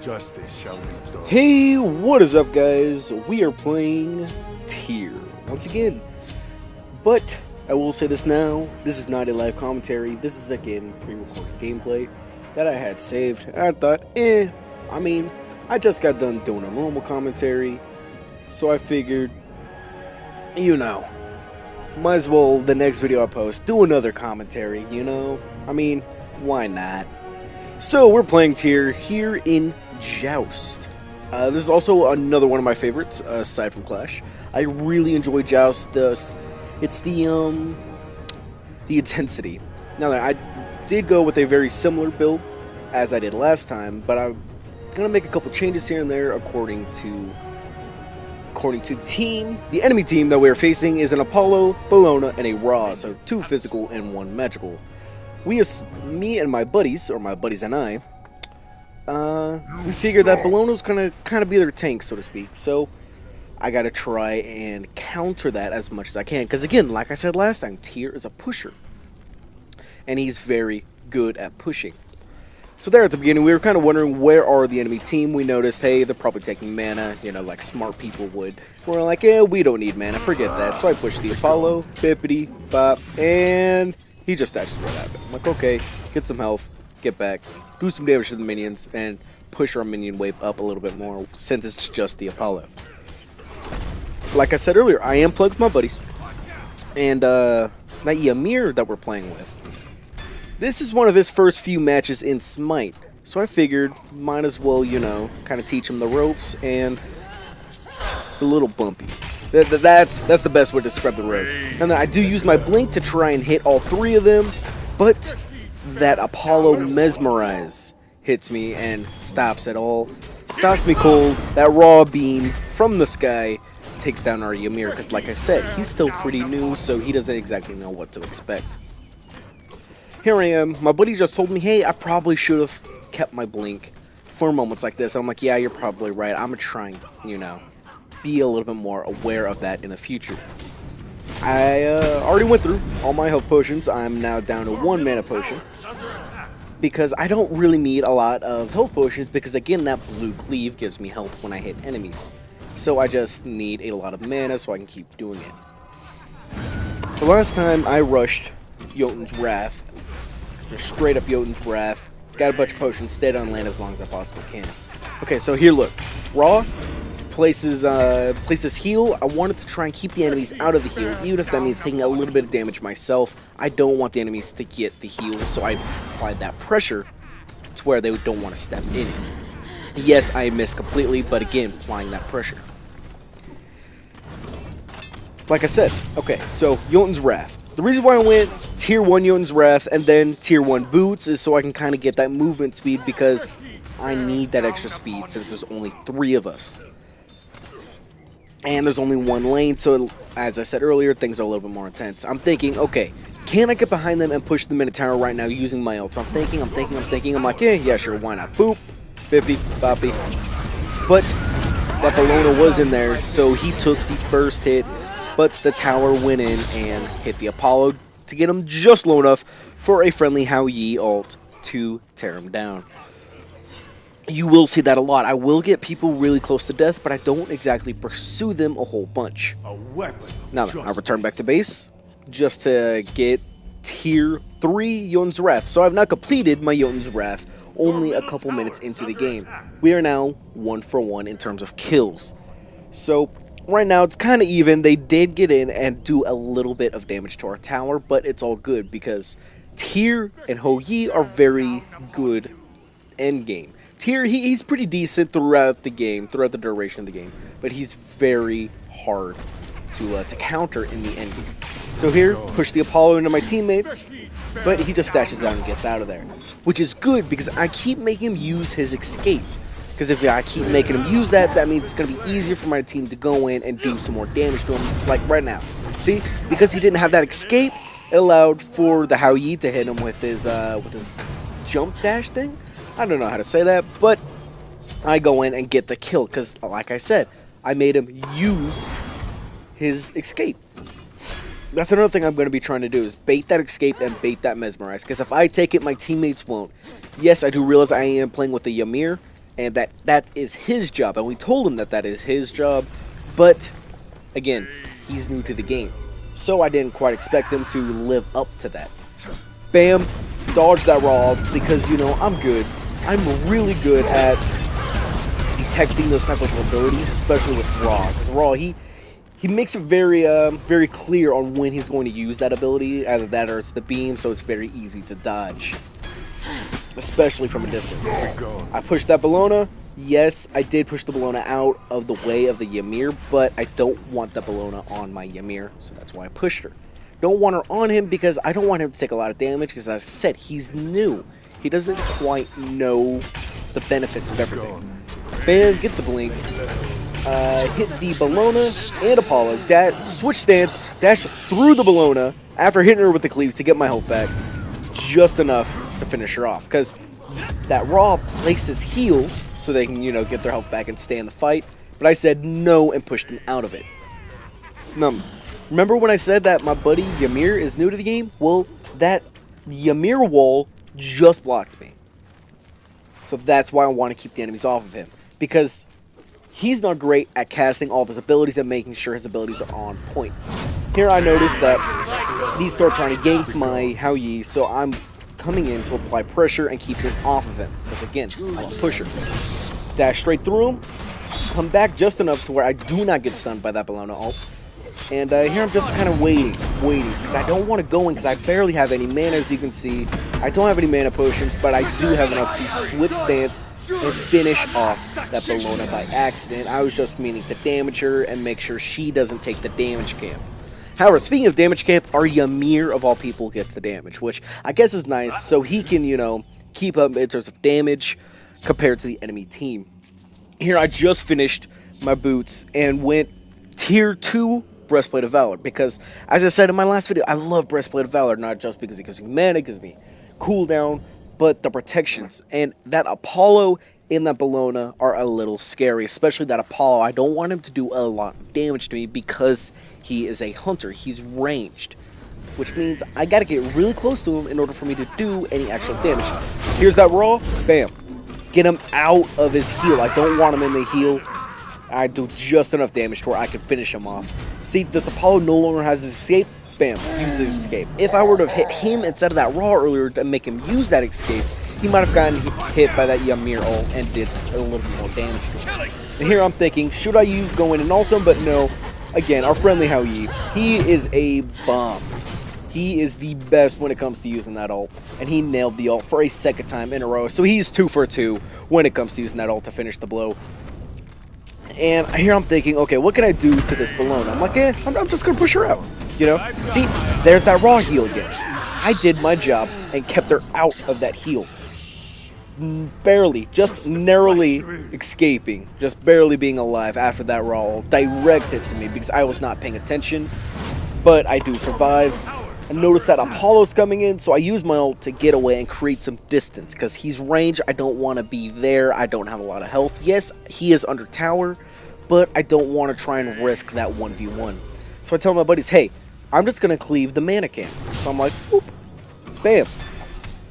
Justice shall be done. Hey, what is up, guys? We are playing TYR once again. But I will say this now, this is not a live commentary. This is again pre-recorded gameplay that I had saved. And I thought, I just got done doing a normal commentary, so I figured, might as well the next video I post do another commentary, why not? So we're playing TYR here in Joust. This is also another one of my favorites, aside from Clash. I really enjoy Joust. It's the intensity. Now, I did go with a very similar build as I did last time, but I'm gonna make a couple changes here and there according to the team. The enemy team that we're facing is an Apollo, Bellona, and a Ra, so 2 physical and 1 magical. Me and my buddies, or my buddies and I, we figured that Bellona's gonna kind of be their tank, so to speak. So I gotta try and counter that as much as I can. Because again, like I said last time, TYR is a pusher, and he's very good at pushing. So there at the beginning, we were kind of wondering where are the enemy team. We noticed, hey, they're probably taking mana, like smart people would. We're like, yeah, we don't need mana, forget that. So I pushed the Apollo, bippity, bop, and he just dashes right at it. I'm like, okay, get some health, get back, do some damage to the minions, and push our minion wave up a little bit more since it's just the Apollo. Like I said earlier, I am playing with my buddies. And that Ymir that we're playing with, this is one of his first few matches in Smite. So I figured, might as well, kind of teach him the ropes, and it's a little bumpy. That's the best way to describe the road. And then I do use my blink to try and hit all 3 of them, but that Apollo Mesmerize hits me and stops it all. Stops me cold. That raw beam from the sky takes down our Ymir, because like I said, he's still pretty new, so he doesn't exactly know what to expect. Here I am. My buddy just told me, hey, I probably should have kept my blink for moments like this. I'm like, yeah, you're probably right. I'm going to try and, be a little bit more aware of that in the future. I already went through all my health potions. I'm now down to 1 mana potion, because I don't really need a lot of health potions, because again, that blue cleave gives me health when I hit enemies. So I just need a lot of mana so I can keep doing it. So last time I rushed Jotun's Wrath. Just straight up Jotun's Wrath. Got a bunch of potions, stayed on land as long as I possibly can. Okay, so here, look. Ra places heal. I wanted to try and keep the enemies out of the heal, even if that means taking a little bit of damage myself. I don't want the enemies to get the heal, so I applied that pressure to where they don't want to step in it. Yes, I missed completely, but again, applying that pressure. Like I said, okay, so Jotun's Wrath. The reason why I went Tier 1 Jotun's Wrath and then Tier 1 Boots is so I can kind of get that movement speed, because I need that extra speed since there's only 3 of us. And there's only 1 lane, so as I said earlier, things are a little bit more intense. I'm thinking, okay, can I get behind them and push the Minotaur right now using my ult? So I'm thinking, I'm like, yeah, sure, why not? Boop, 50, boppy. But that Bellona was in there, so he took the first hit. But the tower went in and hit the Apollo to get him just low enough for a friendly Hao Yi ult to tear him down. You will see that a lot. I will get people really close to death, but I don't exactly pursue them a whole bunch. Now then, I return back to base just to get Tier 3 Jotun's Wrath. So I've now completed my Jotun's Wrath only a couple minutes into the game. We are now 1 for 1 in terms of kills. So right now, it's kind of even. They did get in and do a little bit of damage to our tower, but it's all good because TYR and Hao Yi are very good endgame. TYR, he's pretty decent throughout the game, throughout the duration of the game, but he's very hard to counter in the endgame. So here, push the Apollo into my teammates, but he just dashes out and gets out of there, which is good because I keep making him use his escape. Because if I keep making him use that, that means it's going to be easier for my team to go in and do some more damage to him, like right now. See? Because he didn't have that escape, it allowed for the Hao Yi to hit him with his jump dash thing. I don't know how to say that, but I go in and get the kill. Because, like I said, I made him use his escape. That's another thing I'm going to be trying to do, is bait that escape and bait that mesmerize. Because if I take it, my teammates won't. Yes, I do realize I am playing with the Ymir, and that is his job, and we told him that that is his job, but again, he's new to the game, so I didn't quite expect him to live up to that. Bam, dodge that raw, because, you know, I'm good. I'm really good at detecting those type of abilities, especially with raw, because raw, he makes it very clear on when he's going to use that ability, either that or it's the beam, so it's very easy to dodge, especially from a distance. I pushed that Bellona. Yes, I did push the Bellona out of the way of the Ymir, but I don't want the Bellona on my Ymir, so that's why I pushed her. Don't want her on him because I don't want him to take a lot of damage, because as I said, he's new. He doesn't quite know the benefits of everything. Bam, get the blink. Hit the Bellona and Apollo. Switch stance, dash through the Bellona after hitting her with the cleaves to get my health back. Just enough to finish her off, because that raw places heal so they can, you know, get their health back and stay in the fight. But I said no and pushed them out of it. Remember when I said that my buddy Ymir is new to the game? Well, that Ymir wall just blocked me. So that's why I want to keep the enemies off of him, because he's not great at casting all of his abilities and making sure his abilities are on point. Here I noticed that these start trying to gank my Hao Yi, so I'm coming in to apply pressure and keep him off of him, because again, I'm a pusher. Dash straight through him, come back just enough to where I do not get stunned by that Bellona ult. And here I'm just kind of waiting, because I don't want to go in, because I barely have any mana, as you can see. I don't have any mana potions, but I do have enough to switch stance and finish off that Bellona by accident. I was just meaning to damage her and make sure she doesn't take the damage camp. However, speaking of damage camp, our Ymir, of all people, gets the damage, which I guess is nice, so he can, you know, keep up in terms of damage compared to the enemy team. Here I just finished my boots and went tier 2 Breastplate of Valor, because, as I said in my last video, I love Breastplate of Valor, not just because it gives me mana, it gives me cooldown, but the protections. And that Apollo and that Bellona are a little scary, especially that Apollo. I don't want him to do a lot of damage to me because he is a hunter. He's ranged, which means I gotta get really close to him in order for me to do any actual damage. Here's that raw, bam. Get him out of his heal. I don't want him in the heal. I do just enough damage to where I can finish him off. See, this Apollo no longer has his escape. Bam, uses his escape. If I were to have hit him instead of that raw earlier to make him use that escape, he might have gotten hit by that Ymir ult and did a little bit more damage to him. And here I'm thinking, should I go in and ult him? But no. Again, our friendly Hao Yi, he is a bomb. He is the best when it comes to using that ult, and he nailed the ult for a second time in a row. So he's 2 for 2 when it comes to using that ult to finish the blow. And here I'm thinking, okay, what can I do to this Bellona? I'm like, I'm just going to push her out, you know? See, there's that raw heal again. I did my job and kept her out of that heal. Barely, just narrowly escaping, just barely being alive after that raw ult directed to me because I was not paying attention. But I do survive. I noticed that Apollo's coming in, so I use my ult to get away and create some distance because he's ranged. I don't want to be there. I don't have a lot of health. Yes, he is under tower, but I don't want to try and risk that 1v1. So I tell my buddies, hey, I'm just going to cleave the mana camp. So I'm like, whoop, bam.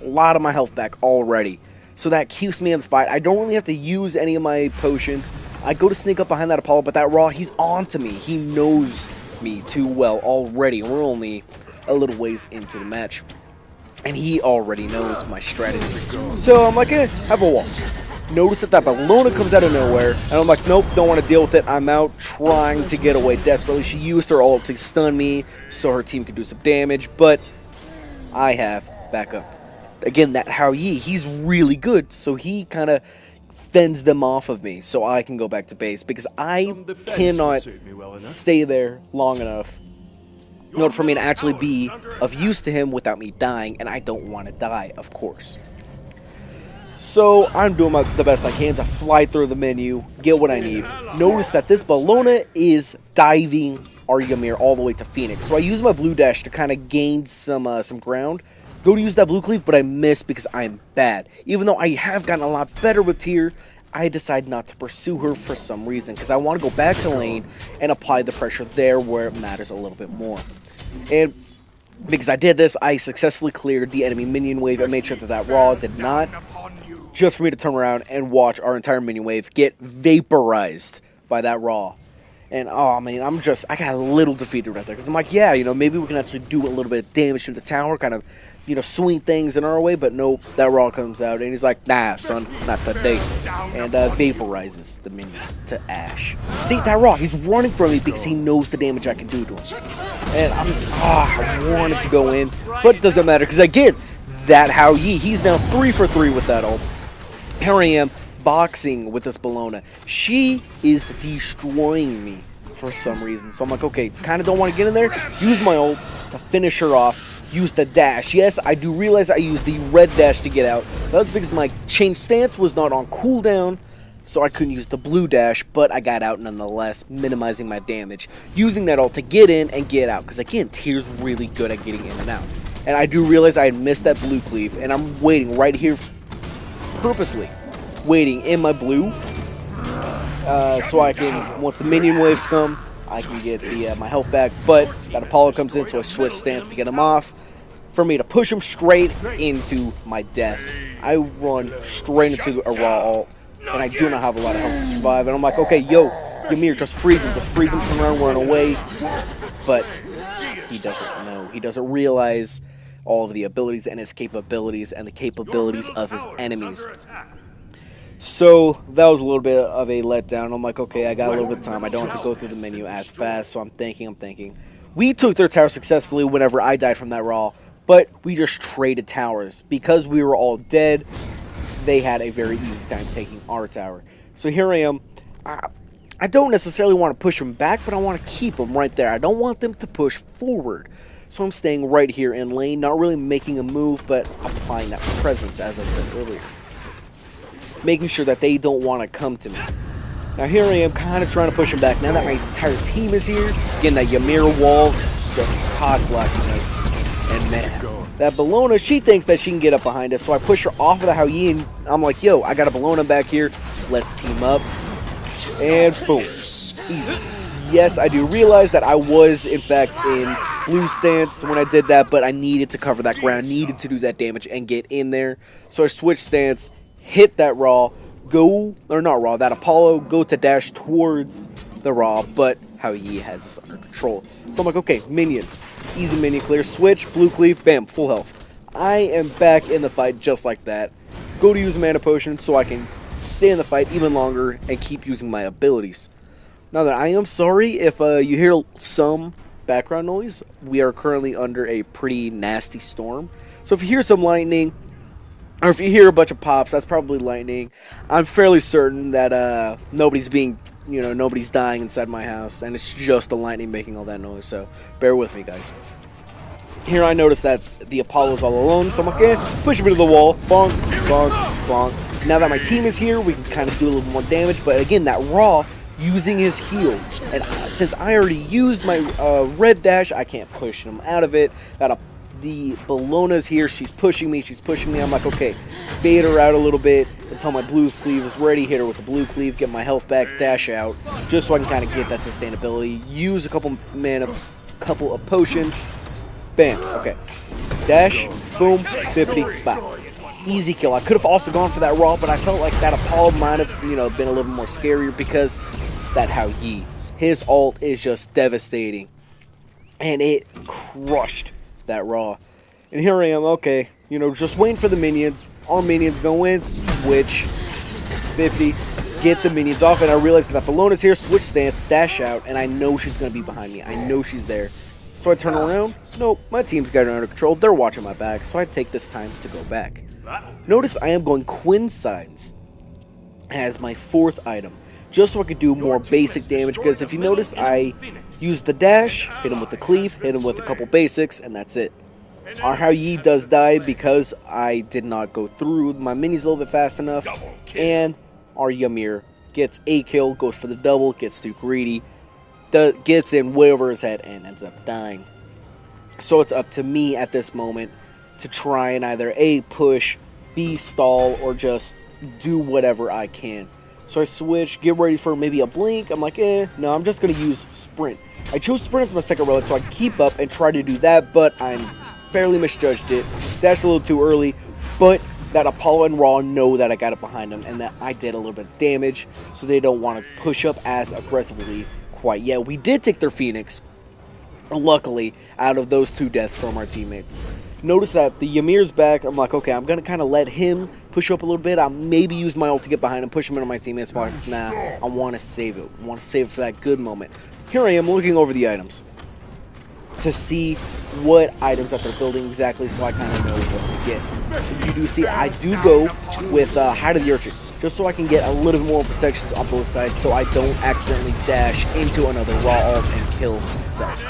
A lot of my health back already. So that keeps me in the fight. I don't really have to use any of my potions. I go to sneak up behind that Apollo, but that raw, he's on to me. He knows me too well already. We're only a little ways into the match, and he already knows my strategy. So I'm like, have a wall. Notice that Bellona comes out of nowhere, and I'm like, nope, don't want to deal with it. I'm out trying to get away desperately. She used her ult to stun me so her team could do some damage, but I have backup. Again, that Hao Yi, he's really good, so he kind of fends them off of me so I can go back to base, because I cannot stay there long enough in order for me to actually be of use to him without me dying, and I don't want to die, of course. So I'm doing the best I can to fly through the menu, get what I need. Notice that this Bellona is diving our Ymir all the way to Phoenix, so I use my blue dash to kind of gain some ground. Go to use that blue cleave, but I miss because I'm bad. Even though I have gotten a lot better with tier, I decide not to pursue her for some reason, because I want to go back to lane and apply the pressure there where it matters a little bit more. And because I did this, I successfully cleared the enemy minion wave and made sure that that raw did not just for me to turn around and watch our entire minion wave get vaporized by that raw. And oh man, I got a little defeated right there because I'm like, yeah, maybe we can actually do a little bit of damage to the tower, kind of, swing things in our way. But nope, that raw comes out and he's like, nah, son, not today, and vaporizes the minions to ash. See that raw? He's running from me because he knows the damage I can do to him. And I wanted to go in, but it doesn't matter because again, that Hao Yi, he's now 3 for 3 with that ult. Here I am, boxing with this Bellona. She is destroying me for some reason. So I'm like, okay, kind of don't want to get in there. Use my ult to finish her off. Use the dash. Yes, I do realize I used the red dash to get out. That was because my change stance was not on cooldown, so I couldn't use the blue dash, but I got out nonetheless, minimizing my damage. Using that ult to get in and get out, because again, Tyr's really good at getting in and out. And I do realize I had missed that blue cleave, and I'm waiting right here, purposely waiting in my blue, so I can, once the minion waves come, I can get the my health back. But that Apollo comes in, so I switch stance to get him off, for me to push him straight into my death. I run straight into a raw ult, and I do not have a lot of health to survive. And I'm like, okay, yo, Ymir, just freeze him, turn around, run away. But he doesn't know. He doesn't realize all of the abilities and his capabilities and the capabilities of his enemies. So that was a little bit of a letdown. I'm like, okay, I got a little bit of time. I don't have to go through the menu as fast. So I'm thinking. We took their tower successfully whenever I died from that raw, but we just traded towers. Because we were all dead, they had a very easy time taking our tower. So here I am. I don't necessarily want to push them back, but I want to keep them right there. I don't want them to push forward. So I'm staying right here in lane, not really making a move, but applying that presence, as I said earlier. Making sure that they don't want to come to me. Now here I am, kind of trying to push them back. Now that my entire team is here, getting that Ymir wall, just hot blocking us. And man, that Bellona, she thinks that she can get up behind us, so I push her off of the Hao Yi, and I'm like, yo, I got a Bellona back here. Let's team up. And boom. Easy. Yes, I do realize that I was, in fact, in blue stance when I did that, but I needed to cover that ground, needed to do that damage and get in there. So I switched stance, hit that raw, that Apollo, go to dash towards the raw, but Hao Yi has this under control. So I'm like, okay, minions. Easy minion clear, switch, blue cleave, bam, full health. I am back in the fight just like that. Go to use a mana potion so I can stay in the fight even longer and keep using my abilities. Now that I am sorry if you hear some background noise, we are currently under a pretty nasty storm. So if you hear some lightning, or if you hear a bunch of pops, that's probably lightning. I'm fairly certain that nobody's dying inside my house, and it's just the lightning making all that noise, so bear with me, guys. Here I notice that the Apollo's all alone, so I'm like, push him into the wall, bonk, bonk, bonk. Now that my team is here, we can kind of do a little more damage, but again, that raw, using his heal, and since I already used my red dash, I can't push him out of it. The Bellona's here, she's pushing me, I'm like, okay, bait her out a little bit until my blue cleave is ready, hit her with the blue cleave, get my health back, dash out, just so I can kind of get that sustainability, use a couple of potions, bam, okay, dash, boom, bippity, bop. Easy kill. I could have also gone for that raw, but I felt like that Apollo might have, been a little more scarier because that Hao Yi, his ult is just devastating, and it crushed that raw. And here I am, okay, just waiting for the minions. Our minions go in, switch, 50, get the minions off, and I realize that Bellona's here, switch stance, dash out, and I know she's going to be behind me. I know she's there. So I turn around. Nope, my team's got her under control. They're watching my back, so I take this time to go back. Notice I am going Quinn Signs as my 4th item, just so I could do more basic damage, because if you notice, I use the dash, hit him with the cleave, hit him with a couple basics, and that's it. Our Hao Yi does die because I did not go through my minis a little bit fast enough, and our Ymir gets a kill, goes for the double, gets too greedy, gets in way over his head, and ends up dying. So it's up to me at this moment to try and either A, push, B, stall, or just do whatever I can. So I switch, get ready for maybe a blink. I'm like, no, I'm just going to use sprint. I chose sprint as my second relic, so I keep up and try to do that, but I barely misjudged it. Dashed a little too early, but that Apollo and Raw know that I got it behind them and that I did a little bit of damage, so they don't want to push up as aggressively quite yet. We did take their Phoenix, luckily, out of those 2 deaths from our teammates. Notice that the Ymir's back. I'm like, okay, I'm going to kind of let him push up a little bit. I'll maybe use my ult to get behind him, push him into my teammate's spot. Nah, I want to save it. I want to save it for that good moment. Here I am looking over the items to see what items that they're building exactly, so I kind of know what to get. You do see I do go with Hide of the Urchin, just so I can get a little bit more protections on both sides, so I don't accidentally dash into another Raw ult and kill myself.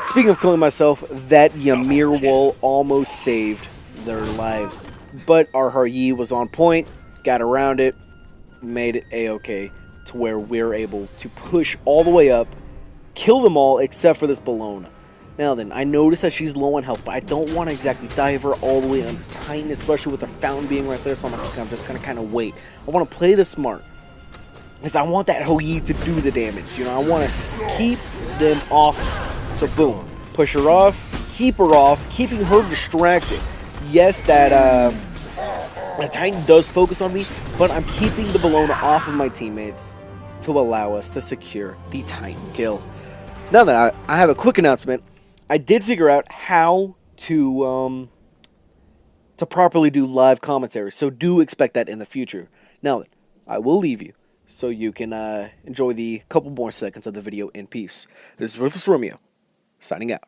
Speaking of killing myself, that Ymir wall almost saved their lives. But our Haryi was on point, got around it, made it a-okay to where we're able to push all the way up, kill them all except for this Bellona. Now then, I notice that she's low on health, but I don't want to exactly dive her all the way on Titan, especially with the fountain being right there, so I'm like, okay, I'm just going to kind of wait. I want to play this smart, because I want that Hou to do the damage. You know, I want to keep them off. So boom, push her off, keep her off, keeping her distracted. Yes, that the Titan does focus on me, but I'm keeping the Bellona off of my teammates to allow us to secure the Titan kill. Now that I have a quick announcement, I did figure out how to properly do live commentary, so do expect that in the future. Now then, I will leave you so you can enjoy the couple more seconds of the video in peace. This is Ruthless Romeo, signing out.